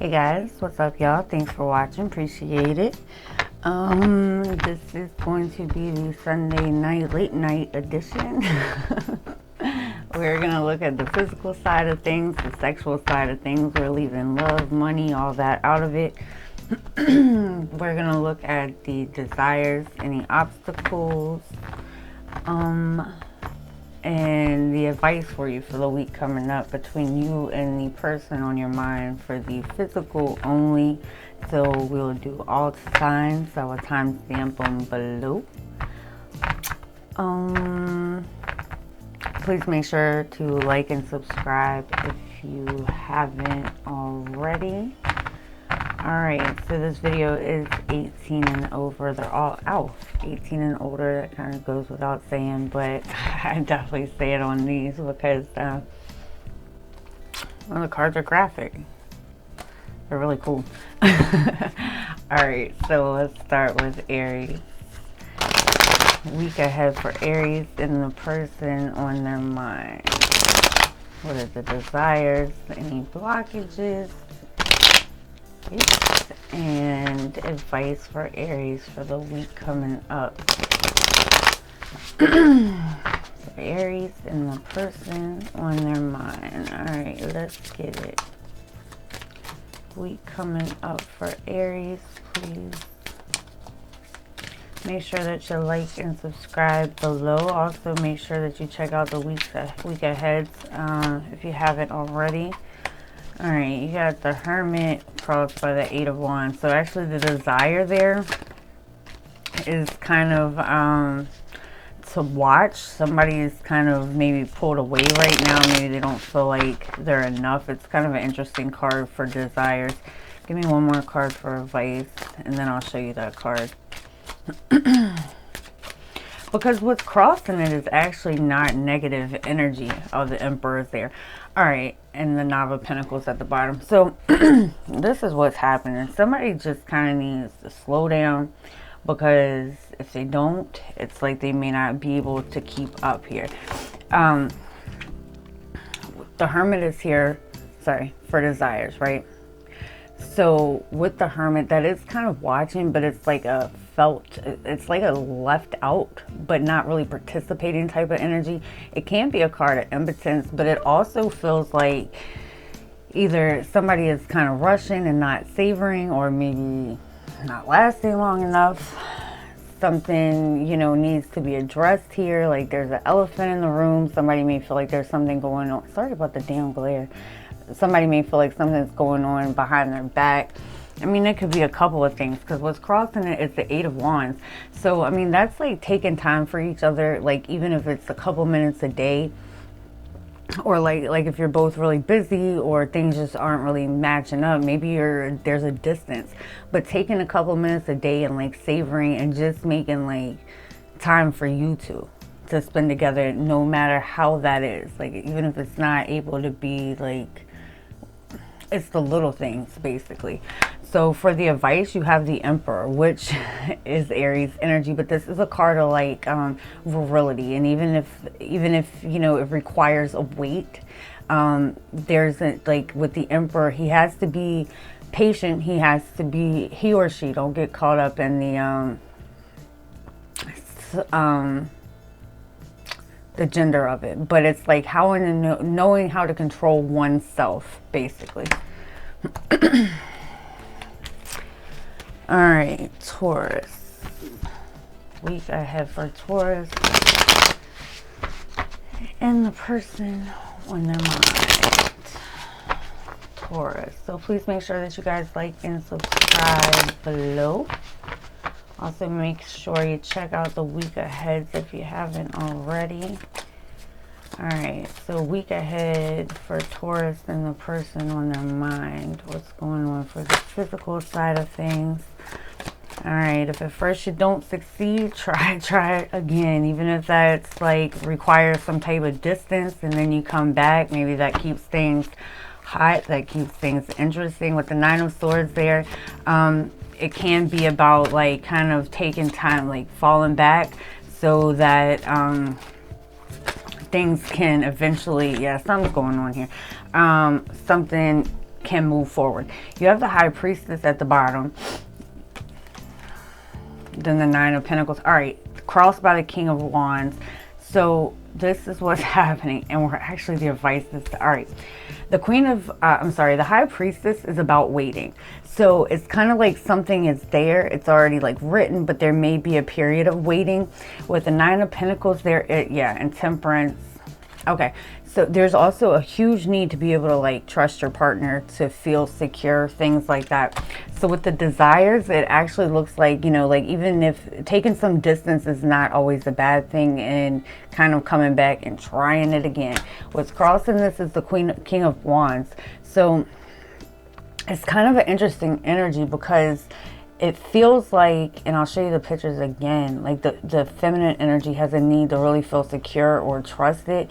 Hey guys, what's up y'all? Thanks for watching, appreciate it. This is going to be the Sunday night, late night edition. We're gonna look at the physical side of things, the sexual side of things. We're leaving love, money, all that out of it. We're gonna look at the desires, any obstacles, and the advice for you for the week coming up between you and the person on your mind for the physical only. So we'll do all signs. I will timestamp them below. Please make sure to like and subscribe if you haven't already. Alright, so this video is 18 and over. They're all out. 18 and older, that kind of goes without saying, but I definitely say it on these because well, the cards are graphic. They're really cool. Alright, so let's start with Aries. Week ahead for Aries and the person on their mind. What are the desires? Any blockages? And advice for Aries for the week coming up. So Aries and the person on their mind. Alright, let's get it. Week coming up for Aries, please. Make sure that you like and subscribe below. Also, make sure that you check out the week ahead if you haven't already. Alright, you got the Hermit crossed by the Eight of Wands. So actually the desire there is kind of to watch. Somebody is kind of maybe pulled away right now. Maybe they don't feel like they're enough. It's kind of an interesting card for desires. Give me one more card for advice and then I'll show you that card. Because what's crossing it is actually not negative energy of the Emperor's there. Alright, and the Nine of Pentacles at the bottom. So, this is what's happening. Somebody just kind of needs to slow down. Because if they don't, it's like they may not be able to keep up here. The Hermit is here, sorry, for desires, right? So, with the Hermit, that is kind of watching, but it's like a it's like a left out but not really participating type of energy. It can be a card of impotence, but it also feels like either somebody is kind of rushing and not savoring, or maybe not lasting long enough. Something, you know, needs to be addressed here. Like there's an elephant in the room. Somebody may feel like there's something going on. Sorry about the damn glare. Somebody may feel like something's going on behind their back. I mean, it could be a couple of things, because what's crossing it is the Eight of Wands. So, I mean, that's like taking time for each other, like even if it's a couple minutes a day, or like if you're both really busy or things just aren't really matching up, maybe there's a distance, but taking a couple minutes a day and like savoring and just making like time for you two to spend together, no matter how that is. Like even if it's not able to be like, it's the little things basically. So for the advice, you have the Emperor, which is Aries energy, but this is a card of like virility. And even if you know it requires a weight, there's like with the Emperor, he has to be patient. He or she, don't get caught up in the gender of it, but it's like knowing how to control oneself basically. All right, Taurus. Week ahead for Taurus and the person on their mind. Taurus. So please make sure that you guys like and subscribe below. Also make sure you check out the week ahead if you haven't already. Alright, so week ahead for Taurus and the person on their mind. What's going on for the physical side of things? Alright, if at first you don't succeed, try it again. Even if that's like requires some type of distance and then you come back, maybe that keeps things hot, that keeps things interesting. With the Nine of Swords there, it can be about like kind of taking time, like falling back so that things can eventually, yeah, something's going on here. Something can move forward. You have the High Priestess at the bottom. Then the Nine of Pentacles. All right, crossed by the King of Wands. So this is what's happening, and we're actually, the advice is, all right, the Queen of, the High Priestess is about waiting. So it's kind of like something is there, it's already like written, but there may be a period of waiting. With the Nine of Pentacles there, and Temperance. Okay, so there's also a huge need to be able to like trust your partner, to feel secure, things like that. So with the desires, it actually looks like, you know, like even if taking some distance is not always a bad thing, and kind of coming back and trying it again. What's crossing this is the King of Wands. So it's kind of an interesting energy, because it feels like, and I'll show you the pictures again, like the feminine energy has a need to really feel secure or trust it.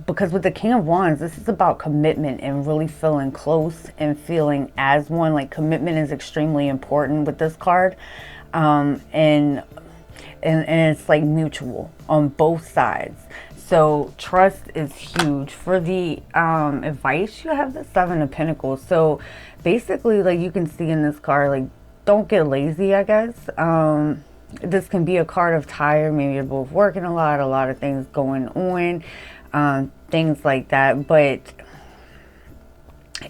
Because with the King of Wands, this is about commitment and really feeling close and feeling as one. Like commitment is extremely important with this card. And it's like mutual on both sides. So trust is huge. For the advice, you have the Seven of Pentacles. So basically, like you can see in this card, like don't get lazy, I guess. This can be a card of tired. Maybe you're both working a lot of things going on, things like that. But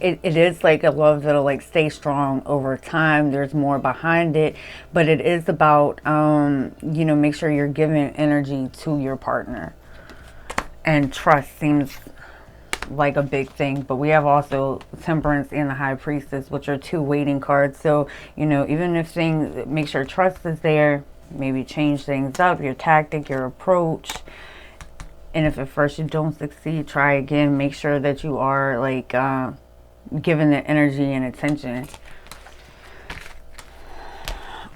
it is like a love that'll like stay strong over time. There's more behind it, but it is about, you know, make sure you're giving energy to your partner. And trust seems like a big thing, but we have also Temperance and the High Priestess, which are two waiting cards. So, you know, even if things, make sure trust is there, maybe change things up, your tactic, your approach. And if at first you don't succeed, try again. Make sure that you are like giving the energy and attention.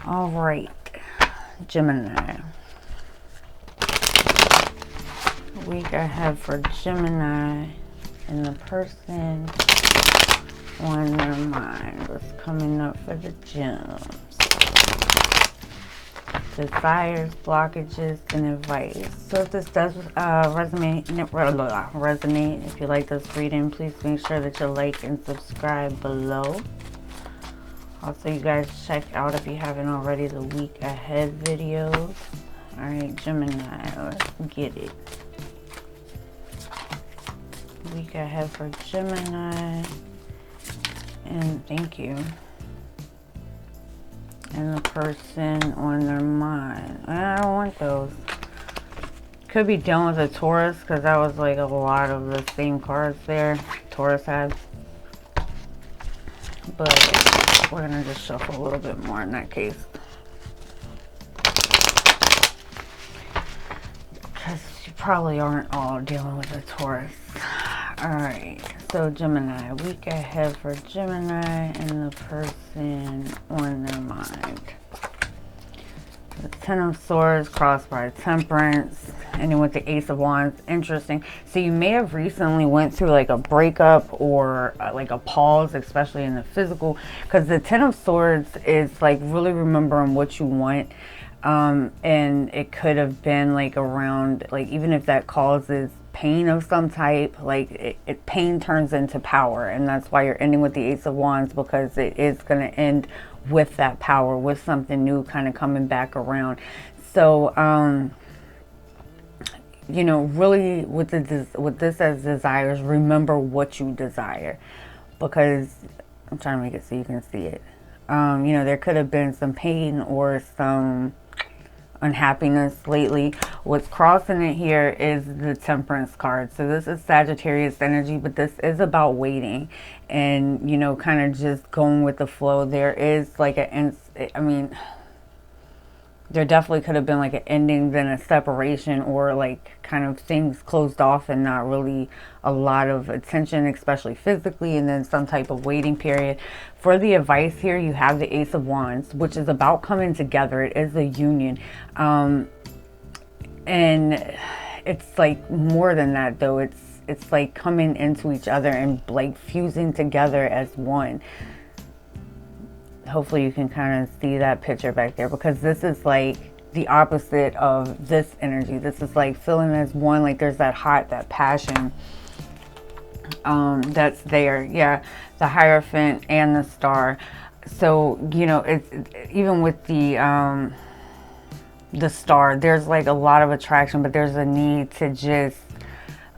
All right, Gemini. Week ahead for Gemini and the person on their mind. What's coming up for the gems? Desires, blockages, and advice. So if this does resonate, if you like this reading, please make sure that you like and subscribe below. Also, you guys check out, if you haven't already, the week ahead videos. All right, Gemini, let's get it. Week ahead for Gemini, and thank you. And the person on their mind. I don't want those. Could be dealing with a Taurus, because that was like a lot of the same cards there Taurus had. But we're gonna just shuffle a little bit more in that case, because you probably aren't all dealing with a Taurus. Alright, so Gemini, week ahead for Gemini and the person on their mind. The Ten of Swords crossed by Temperance, and then with the Ace of Wands. Interesting. So you may have recently went through like a breakup or like a pause, especially in the physical, because the Ten of Swords is like really remembering what you want. And it could have been like around, like even if that causes pain of some type, like pain turns into power, and that's why you're ending with the Ace of Wands, because it is going to end with that power, with something new kind of coming back around. So you know, really with this as desires, remember what you desire, because I'm trying to make it so you can see it. You know, there could have been some pain or some unhappiness lately. What's crossing it here is the Temperance card. So this is Sagittarius energy, but this is about waiting and, you know, kind of just going with the flow. There is like there definitely could have been like an ending, then a separation, or like kind of things closed off and not really a lot of attention, especially physically, and then some type of waiting period. For the advice here, you have the Ace of Wands, which is about coming together. It is a union. And it's like more than that though. It's like coming into each other and like fusing together as one. Hopefully you can kind of see that picture back there, because this is like the opposite of this energy. This is like feeling as one, like there's that hot, that passion. that's there. Yeah, the Hierophant and the Star. So, you know, it's even with the Star, there's like a lot of attraction, but there's a need to just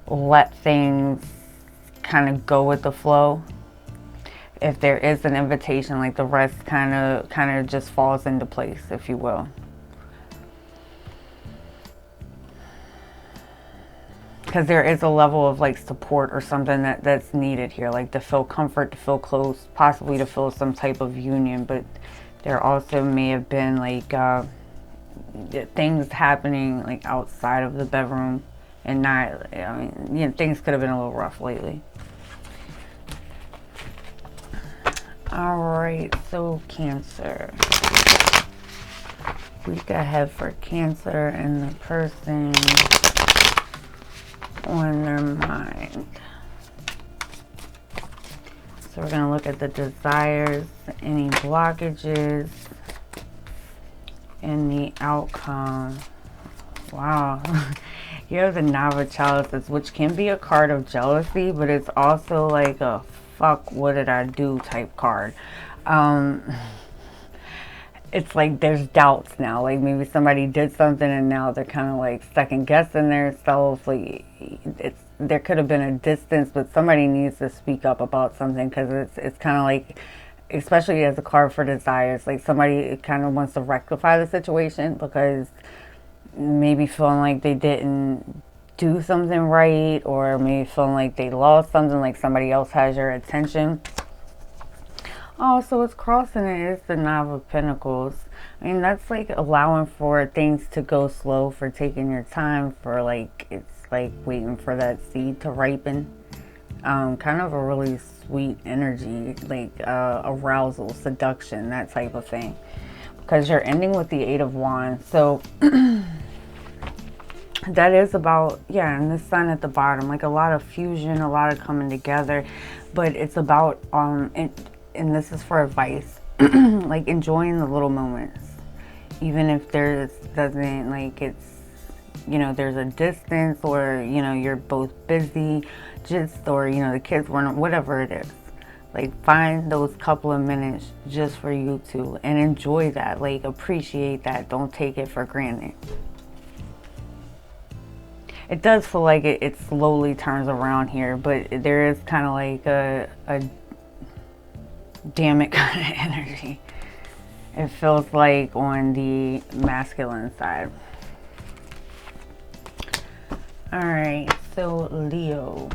let things kind of go with the flow. If there is an invitation, like the rest kind of just falls into place, if you will. Because there is a level of like support or something that's needed here, like to feel comfort, to feel close, possibly to feel some type of union. But there also may have been like things happening like outside of the bedroom, and not, I mean, you know, things could have been a little rough lately. All right, so Cancer. Week ahead for Cancer and the person on their mind. So we're going to look at the desires, any blockages, and the outcome. Wow. You have the Nine of Chalices, which can be a card of jealousy, but it's also like a fuck, what did I do type card. It's like there's doubts now, like maybe somebody did something and now they're kind of like second guessing themselves. Like there could have been a distance, but somebody needs to speak up about something, because it's kind of like, especially as a card for desires, like somebody kind of wants to rectify the situation because maybe feeling like they didn't do something right, or maybe feeling like they lost something, like somebody else has your attention. Oh, so it's crossing it. It's the Nine of Pentacles. I mean, that's like allowing for things to go slow, for taking your time, for like, it's like waiting for that seed to ripen. Kind of a really sweet energy, like arousal, seduction, that type of thing. Because you're ending with the Eight of Wands. So that is about, yeah, and the Sun at the bottom, like a lot of fusion, a lot of coming together. But it's about, and this is for advice, like enjoying the little moments. Even if there's, doesn't, like it's, you know, there's a distance, or, you know, you're both busy, just, or, you know, the kids run, whatever it is. Like find those couple of minutes just for you two and enjoy that, like appreciate that. Don't take it for granted. It does feel like it slowly turns around here, but there is kind of like a damn it kind of energy. It feels like on the masculine side. All right, so Leo,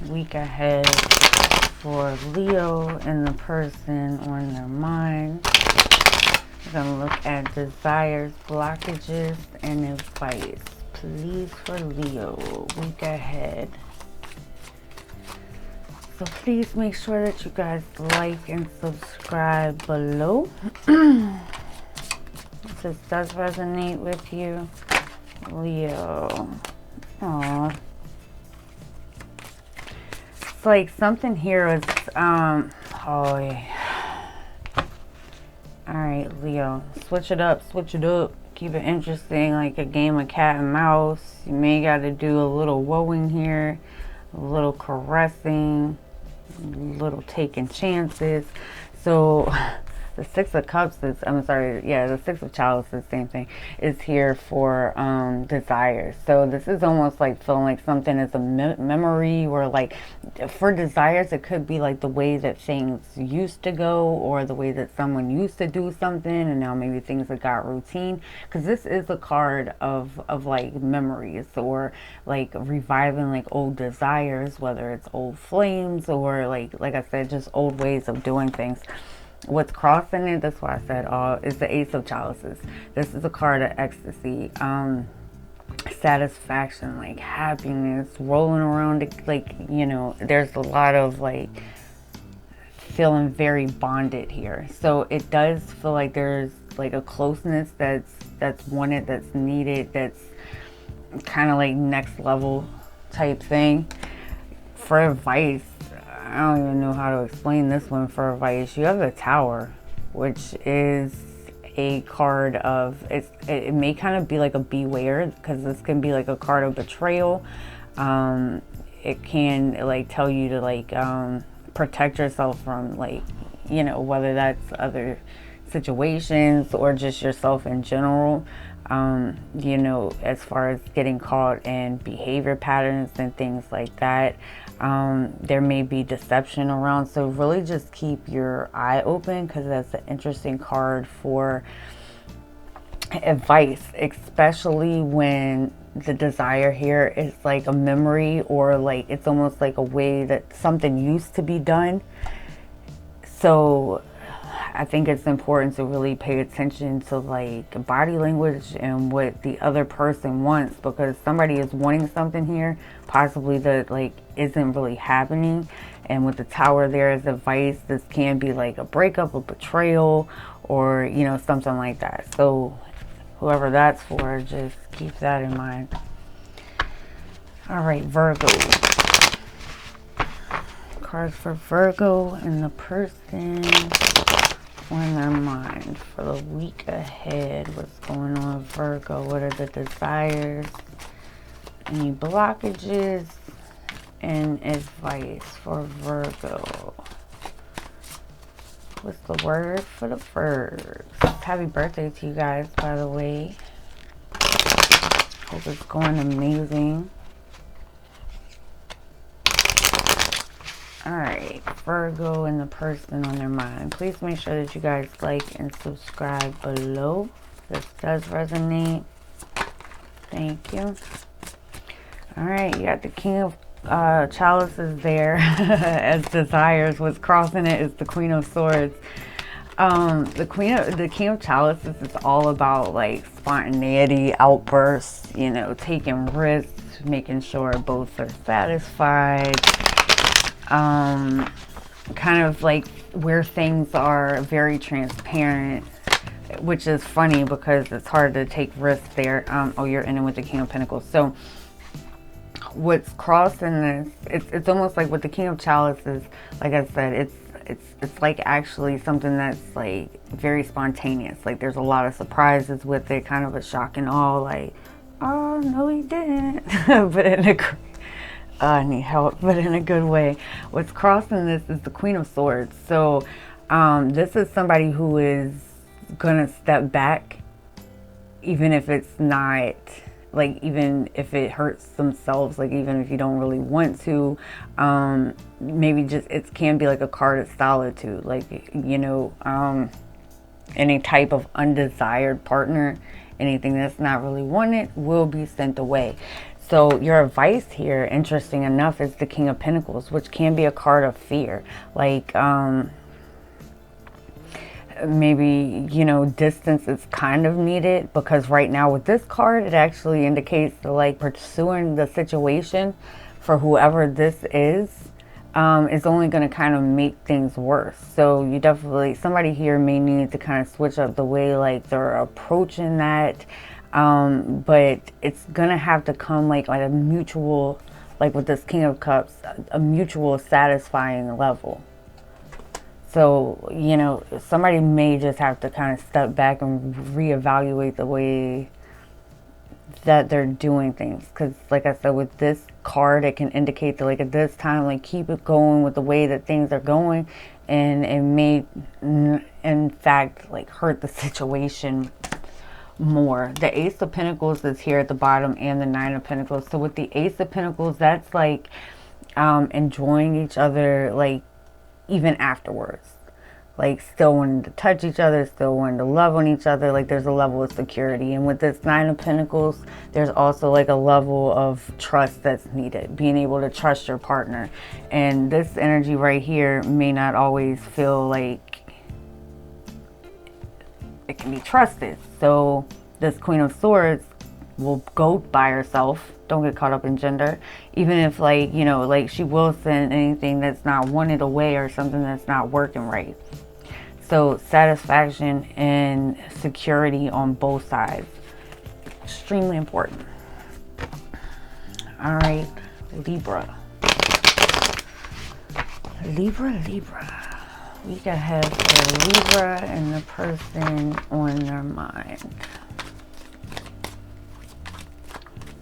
week ahead for Leo and the person on their mind. We're gonna look at desires, blockages, and advice. Please, for Leo, week ahead. So please make sure that you guys like and subscribe below. If this does resonate with you, Leo. Aww. It's like something here is, oh yeah. Alright, Leo. Switch it up, switch it up. Keep it interesting, like a game of cat and mouse. You may got to do a little wooing here, a little caressing, a little taking chances. So the Six of Cups is, I'm sorry, yeah, the Six of Chalices, same thing, is here for desires. So this is almost like feeling like something is a memory, or like for desires, it could be like the way that things used to go, or the way that someone used to do something, and now maybe things have got routine. Because this is a card of like memories, or like reviving like old desires, whether it's old flames, or like I said, just old ways of doing things. What's crossing it, that's why I said is the Ace of Chalices. This is a card of ecstasy, satisfaction, like happiness, rolling around, like, you know, there's a lot of like feeling very bonded here. So it does feel like there's like a closeness that's wanted, that's needed, that's kind of like next level type thing. For advice, I don't even know how to explain this one. For advice, you have the Tower, which is a card of, it may kind of be like a beware, because this can be like a card of betrayal. it can like tell you to like protect yourself from like, you know, whether that's other situations or just yourself in general. You know, as far as getting caught in behavior patterns and things like that. There may be deception around, so really just keep your eye open, because that's an interesting card for advice, especially when the desire here is like a memory, or like it's almost like a way that something used to be done. So I think it's important to really pay attention to like body language and what the other person wants, because somebody is wanting something here, possibly that like isn't really happening. And with the Tower there as advice, this can be like a breakup, a betrayal, or you know, something like that. So whoever that's for, just keep that in mind. All right, Virgo. Cards for Virgo and the person on their mind for the week ahead. What's going on with Virgo? What are the desires? Any blockages? And advice for Virgo. What's the word for the Virgos? Happy birthday to you guys, by the way. Hope it's going amazing. Alright, Virgo and the person on their mind. Please make sure that you guys like and subscribe below. This does resonate. Thank you. Alright, you got the King of Chalices there as desires. What's crossing it is the Queen of Swords. The King of Chalices is all about like spontaneity, outbursts, you know, taking risks, making sure both are satisfied. Kind of like where things are very transparent, which is funny because it's hard to take risks there. Oh, you're in it with the King of Pentacles. So what's crossing this, it's almost like with the King of Chalices, like I said, it's like actually something that's like very spontaneous. Like there's a lot of surprises with it, kind of a shock and awe, like, oh no he didn't. But in a I need help, but in a good way. What's crossing this is the Queen of Swords. So this is somebody who is gonna step back, even if it's not like, even if it hurts themselves, like even if you don't really want to, maybe just, it can be like a card of solitude, like, you know, any type of undesired partner, anything that's not really wanted will be sent away. So your advice here, interesting enough, is the King of Pentacles, which can be a card of fear. Like, maybe, you know, distance is kind of needed, because right now with this card, it actually indicates that like pursuing the situation for whoever this is only going to kind of make things worse. So you definitely, somebody here may need to kind of switch up the way like they're approaching that. But it's gonna have to come like a mutual, like with this King of Cups, a mutual satisfying level. So, you know, somebody may just have to kind of step back and reevaluate the way that they're doing things. Because like I said, with this card, it can indicate that like at this time, like keep it going with the way that things are going, and it may in fact like hurt the situation more. The Ace of Pentacles is here at the bottom, and the Nine of Pentacles. So with the Ace of Pentacles, that's like enjoying each other, like even afterwards, like still wanting to touch each other, still wanting to love on each other. Like there's a level of security. And with this Nine of Pentacles, there's also like a level of trust that's needed, being able to trust your partner. And this energy right here may not always feel like it can be trusted. So this Queen of Swords will go by herself. Don't get caught up in gender. Even if like, you know, like she will send anything that's not wanted away, or something that's not working right. So satisfaction and security on both sides. Extremely important. All right, Libra. Libra. We got have for Libra and the person on their mind.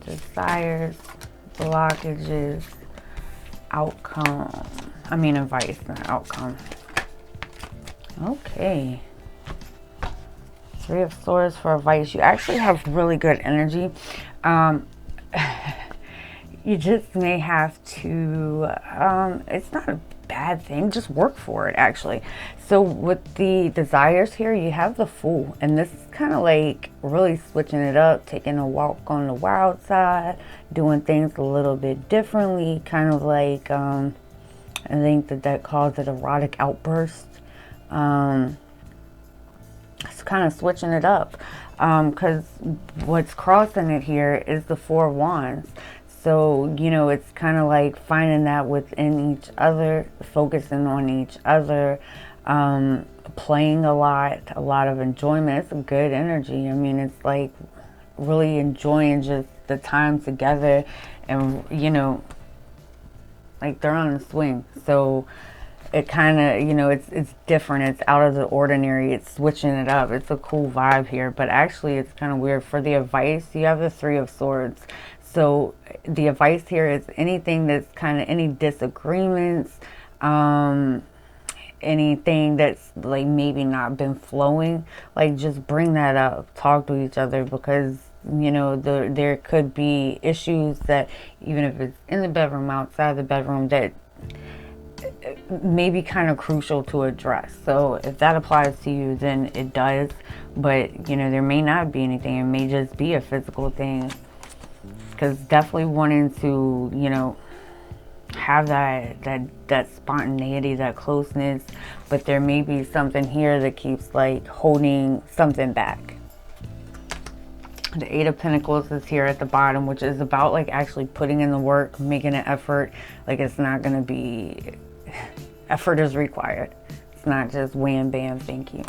Desires, blockages, outcome. I mean advice, not outcome. Okay. Three of Swords for advice. You actually have really good energy. You just may have to, it's not a bad thing, just work for it actually. So with the desires here, you have the Fool, and this is kind of like really switching it up, taking a walk on the wild side, doing things a little bit differently, kind of like, I think that calls it erotic outburst. It's kind of switching it up, because what's crossing it here is the Four of Wands. So, you know, it's kind of like finding that within each other, focusing on each other, playing a lot of enjoyment. It's a good energy. I mean, it's like really enjoying just the time together, and, you know, like they're on a swing. So it kind of, you know, it's different. It's out of the ordinary. It's switching it up. It's a cool vibe here. But actually, it's kind of weird. For the advice, you have the Three of Swords. So the advice here is anything that's kind of any disagreements, anything that's like maybe not been flowing, like just bring that up, talk to each other, because, you know, there could be issues that even if it's in the bedroom, outside the bedroom, that may be kind of crucial to address. So if that applies to you, then it does. But, you know, there may not be anything. It may just be a physical thing. Because definitely wanting to, you know, have that spontaneity, that closeness, but there may be something here that keeps like holding something back. The Eight of Pentacles is here at the bottom, which is about like actually putting in the work, making an effort. Like it's not going to be, effort is required. It's not just wham, bam, thank you.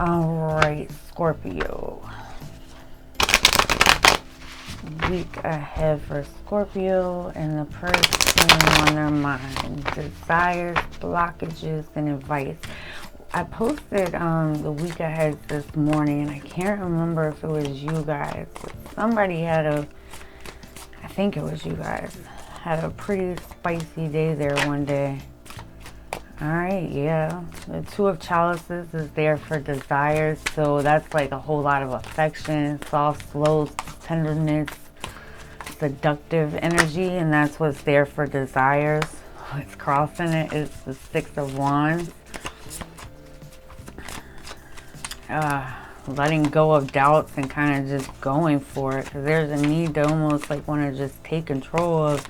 All right, Scorpio. Week ahead for Scorpio and the person on their mind. Desires, blockages, and advice. I posted the week ahead this morning, and I can't remember if it was you guys. Somebody had I think it was you guys, had a pretty spicy day there one day. Alright, yeah. The Two of Chalices is there for desires. So that's like a whole lot of affection, soft, slow, tenderness, seductive energy. And that's what's there for desires. What's crossing it is the Six of Wands. Letting go of doubts and kind of just going for it. Because there's a need to almost like want to just take control of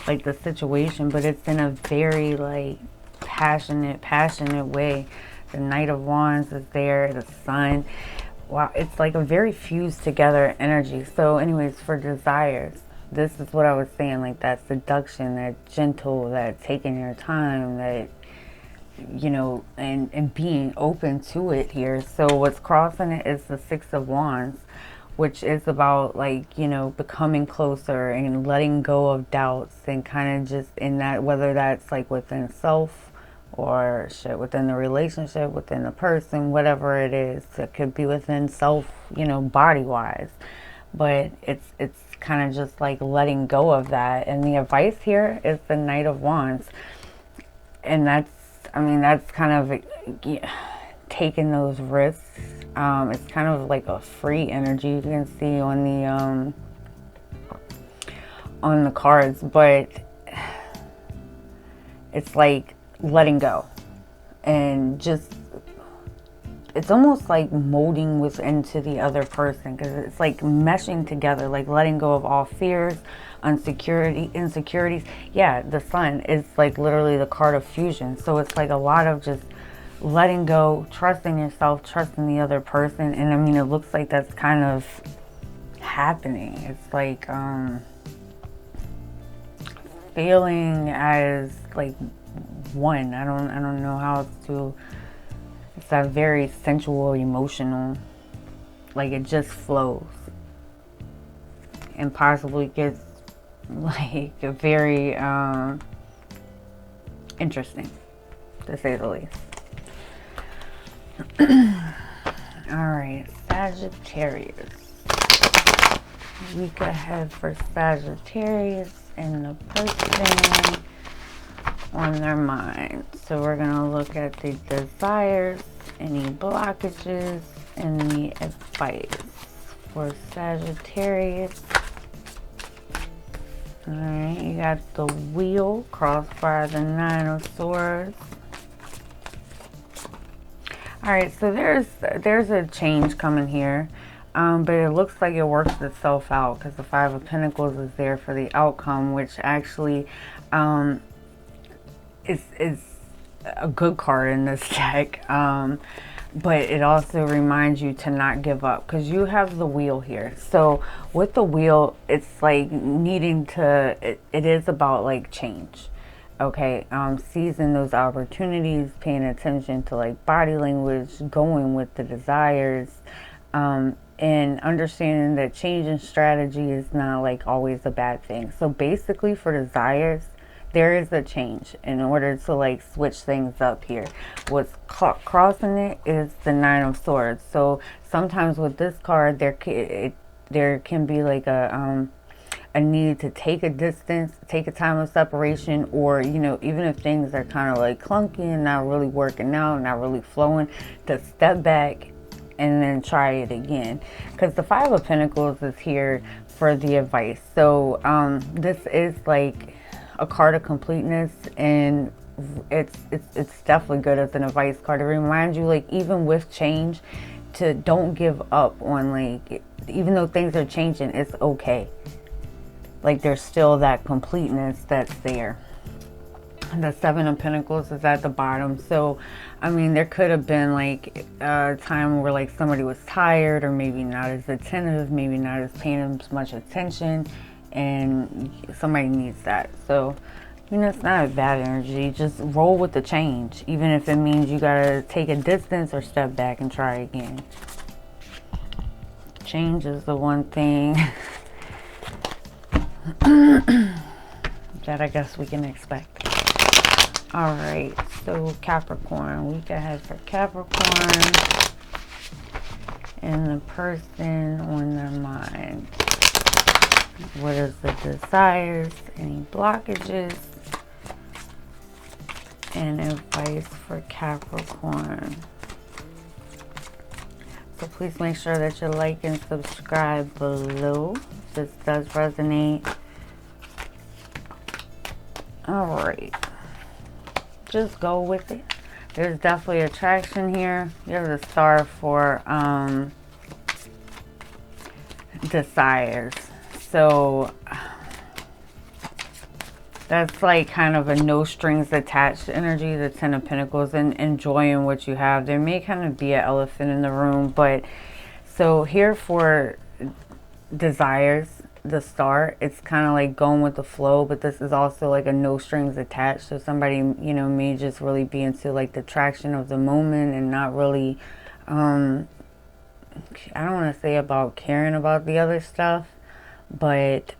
like the situation. But it's in a very like passionate way. The Knight of Wands is there, the Sun. Wow, it's like a very fused together energy. So anyways, for desires, this is what I was saying, like that seduction, that gentle, that taking your time, that, you know, and being open to it here. So what's crossing it is the Six of Wands, which is about like, you know, becoming closer and letting go of doubts, and kind of just in that, whether that's like within self or shit within the relationship, within the person, whatever it is. It could be within self, you know, body wise, but it's kind of just like letting go of that. And the advice here is the Knight of Wands, and that's, I mean, that's kind of taking those risks. It's kind of like a free energy, you can see on the cards, but it's like letting go, and just, it's almost like molding into the other person, because it's like meshing together, like letting go of all fears, insecurities. Yeah, the Sun is like literally the card of fusion. So it's like a lot of just letting go, trusting yourself, trusting the other person. And I mean, it looks like that's kind of happening. It's like feeling as like one. I don't know how to, it's that very sensual, emotional, like it just flows, and possibly gets like a very interesting, to say the least. All right, Sagittarius. Week ahead for Sagittarius and the person on their mind. So we're going to look at the desires, any blockages, and the advice for Sagittarius. Alright, you got the Wheel, crossed by the Nine of Swords. Alright, so there's a change coming here. But it looks like it works itself out because the Five of Pentacles is there for the outcome, which actually is a good card in this deck. But it also reminds you to not give up because you have the Wheel here. So with the Wheel, it's like needing to, it is about like change. Okay, seizing those opportunities, paying attention to like body language, going with the desires, and understanding that change in strategy is not like always a bad thing. So basically for desires, there is a change in order to like switch things up here. What's crossing it is the Nine of Swords. So sometimes with this card, there can be like a need to take a distance, take a time of separation, or, you know, even if things are kind of like clunky and not really working out, not really flowing, to step back and then try it again. Because the Five of Pentacles is here for the advice. So this is like a card of completeness, and it's definitely good as an advice card. It reminds you, like, even with change, to don't give up on, like, even though things are changing, it's okay. Like, there's still that completeness that's there. The Seven of Pentacles is at the bottom. So, I mean, there could have been like a time where like somebody was tired, or maybe not as attentive, maybe not as paying as much attention, and somebody needs that. So, you know, it's not a bad energy. Just roll with the change, even if it means you gotta take a distance or step back and try again. Change is the one thing that I guess we can expect. All right, so Capricorn, week ahead for Capricorn and the person on their mind. What is the desires, any blockages, and advice for Capricorn. So please make sure that you like and subscribe below if this does resonate. All right. Just go with it. There's definitely attraction here. You have the Star for desires. So that's like kind of a no strings attached energy, the Ten of Pentacles, and enjoying what you have. There may kind of be an elephant in the room, but so here for desires, the Star, it's kind of like going with the flow, but this is also like a no strings attached. So somebody, you know, may just really be into like the traction of the moment and not really I don't want to say about caring about the other stuff, but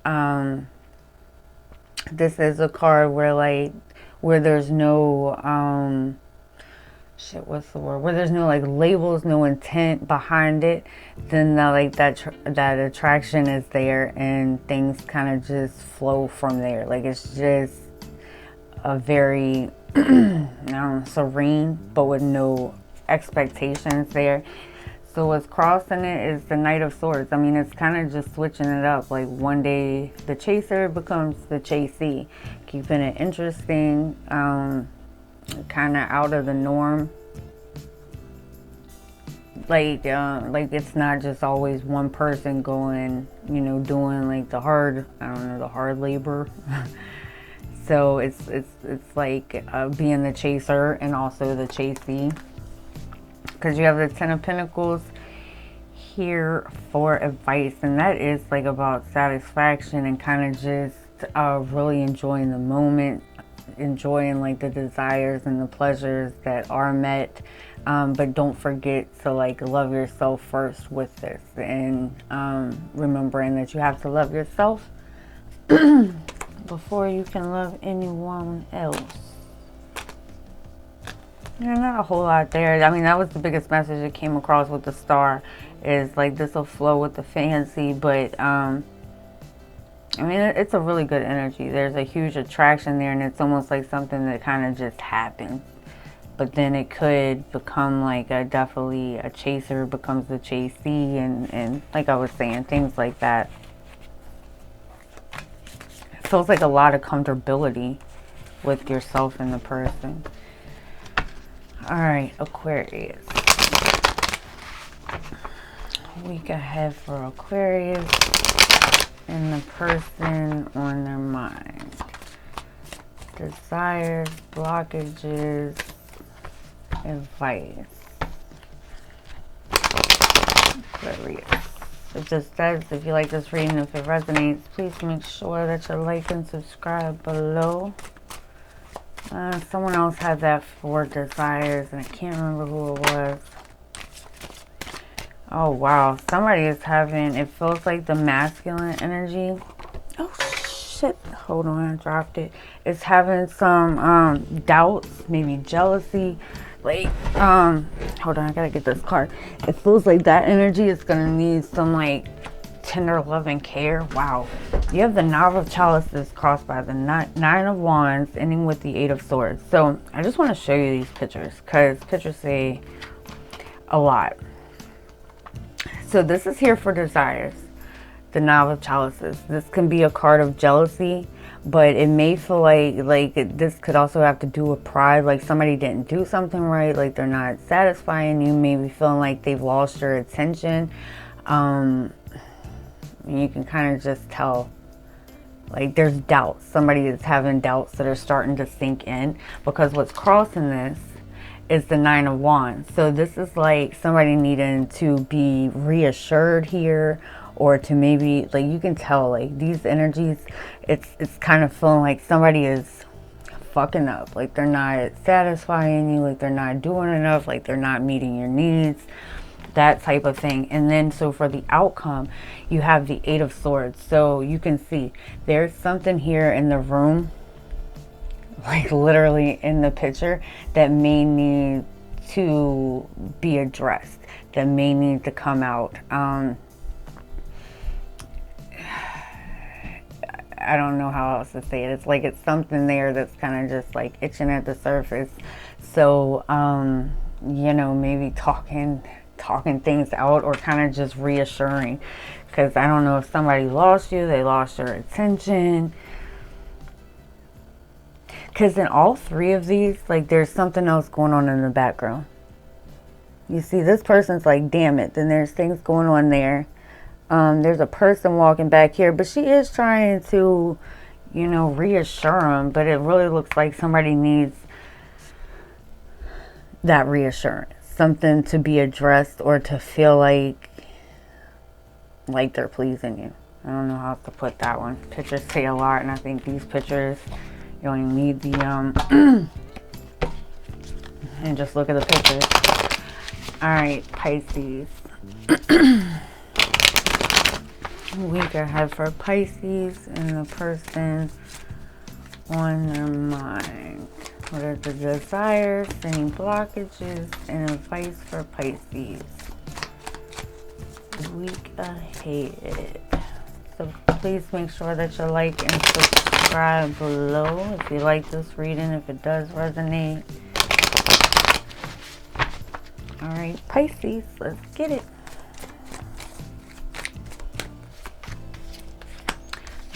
this is a card where like where there's no what's the word, where there's no like labels, no intent behind it, then like that attraction is there and things kind of just flow from there. Like it's just a very serene, but with no expectations there. So what's crossing it is the Knight of Swords. I mean, it's kind of just switching it up. Like one day the chaser becomes the chasee, keeping it interesting, kind of out of the norm. Like it's not just always one person going, you know, doing like the hard labor. So it's like being the chaser and also the chasee. Because you have the Ten of Pentacles here for advice, and that is like about satisfaction and kind of just really enjoying the moment, enjoying like the desires and the pleasures that are met, but don't forget to like love yourself first with this, and remembering that you have to love yourself before you can love anyone else. Yeah, not a whole lot there. I mean, that was the biggest message that came across with the Star, is like this will flow with the fancy, but I mean, it's a really good energy. There's a huge attraction there, and it's almost like something that kind of just happens. But then it could become like definitely a chaser becomes a chasee, and like I was saying, things like that. It feels like a lot of comfortability with yourself and the person. All right, Aquarius. Week ahead for Aquarius and the person on their mind. Desires, blockages, advice. Aquarius. It just says, if you like this reading, if it resonates, please make sure that you like and subscribe below. Someone else had that for desires, and I can't remember who it was. Oh, wow. Somebody is having, it feels like the masculine energy. Oh, shit. Hold on, I dropped it. It's having some doubts, maybe jealousy. Like, hold on, I gotta get this card. It feels like that energy is gonna need some, like, tender love and care. Wow. You have the Nine of Chalices crossed by the Nine of Wands, ending with the Eight of Swords. So, I just want to show you these pictures, because pictures say a lot. So, this is here for desires. The Nine of Chalices. This can be a card of jealousy, but it may feel like this could also have to do with pride, like somebody didn't do something right, like they're not satisfying you, maybe feeling like they've lost your attention. You can kind of just tell, like, there's doubts. Somebody is having doubts that are starting to sink in, because what's crossing this is the Nine of Wands. So this is like somebody needing to be reassured here, or to maybe, like, you can tell, like, these energies, it's kind of feeling like somebody is fucking up, like they're not satisfying you, like they're not doing enough, like they're not meeting your needs, that type of thing. And then so for the outcome, you have the Eight of Swords. So you can see there's something here in the room, like literally in the picture, that may need to be addressed, that may need to come out. I don't know how else to say it. It's like it's something there that's kind of just like itching at the surface. So, you know, maybe talking things out, or kind of just reassuring. Because I don't know if somebody lost you, they lost your attention. Because in all three of these, like, there's something else going on in the background. You see, this person's like, damn it. Then there's things going on there. There's a person walking back here, but she is trying to, you know, reassure them. But it really looks like somebody needs that reassurance. Something to be addressed, or to feel like they're pleasing you. I don't know how to put that one. Pictures say a lot, and I think these pictures, you don't even need the, and just look at the pictures. All right, Pisces. Week ahead for Pisces and the person on their mind. What are the desires, any blockages, and advice for Pisces? Week ahead. So please make sure that you like and subscribe below if you like this reading, if it does resonate. All right, Pisces, let's get it.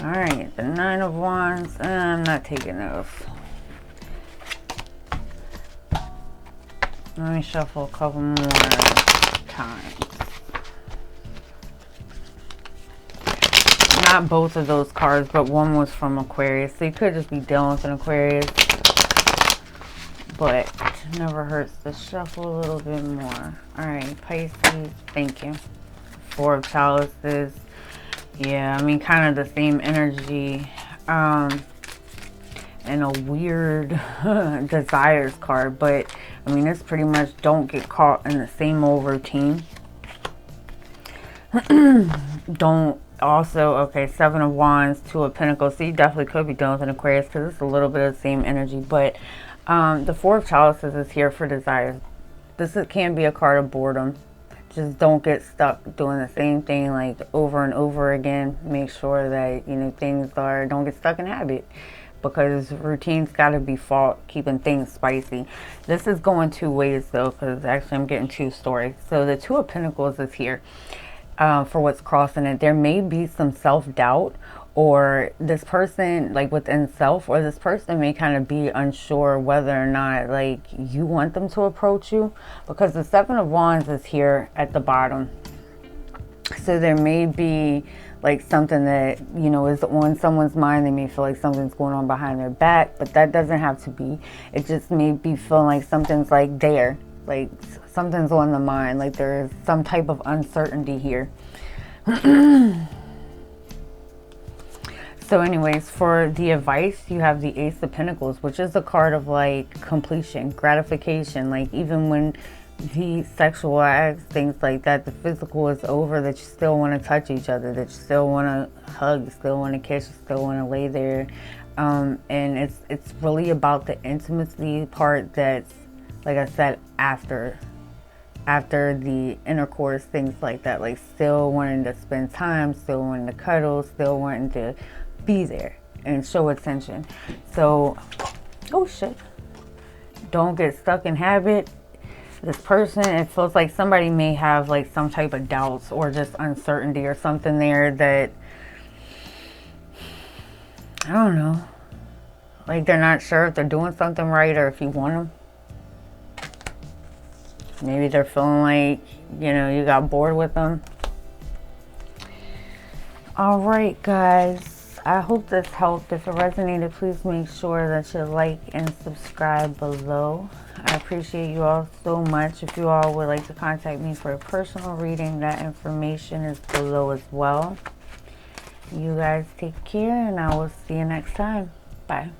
All right, the Nine of Wands. I'm not taking those. Let me shuffle a couple more times. Not both of those cards, but one was from Aquarius. So you could just be dealing with an Aquarius. But it never hurts to shuffle a little bit more. All right, Pisces, thank you. Four of Chalices. Yeah, I mean, kind of the same energy. And a weird desires card. But, I mean, it's pretty much don't get caught in the same old routine. Don't also, okay, Seven of Wands, Two of Pentacles. So you definitely could be dealing with an Aquarius, because it's a little bit of the same energy. But the Four of Chalices is here for desires. This can be a card of boredom. Just don't get stuck doing the same thing like over and over again. Make sure that, you know, don't get stuck in habit, because routine's got to be fought, keeping things spicy. This is going two ways though, because actually I'm getting two stories. So the Two of Pentacles is here for what's crossing it. There may be some self-doubt, or this person, like within self, or this person may kind of be unsure whether or not like you want them to approach you, because the Seven of Wands is here at the bottom. So there may be like something that, you know, is on someone's mind. They may feel like something's going on behind their back, but that doesn't have to be. It just may be feeling like something's like there, like something's on the mind, like there's some type of uncertainty here. So anyways, for the advice, you have the Ace of Pentacles, which is a card of like completion, gratification. Like even when the sexual acts, things like that, the physical is over, that you still want to touch each other, that you still want to hug, you still want to kiss, you still want to lay there. And it's really about the intimacy part that's, like I said, after the intercourse, things like that, like still wanting to spend time, still wanting to cuddle, still wanting to be there and show attention. So, oh shit, don't get stuck in habit. This person, it feels like somebody may have like some type of doubts or just uncertainty or something there that, I don't know, like they're not sure if they're doing something right or if you want them. Maybe they're feeling like, you know, you got bored with them. All right, guys. I hope this helped. If it resonated, please make sure that you like and subscribe below. I appreciate you all so much. If you all would like to contact me for a personal reading, that information is below as well. You guys take care, and I will see you next time. Bye.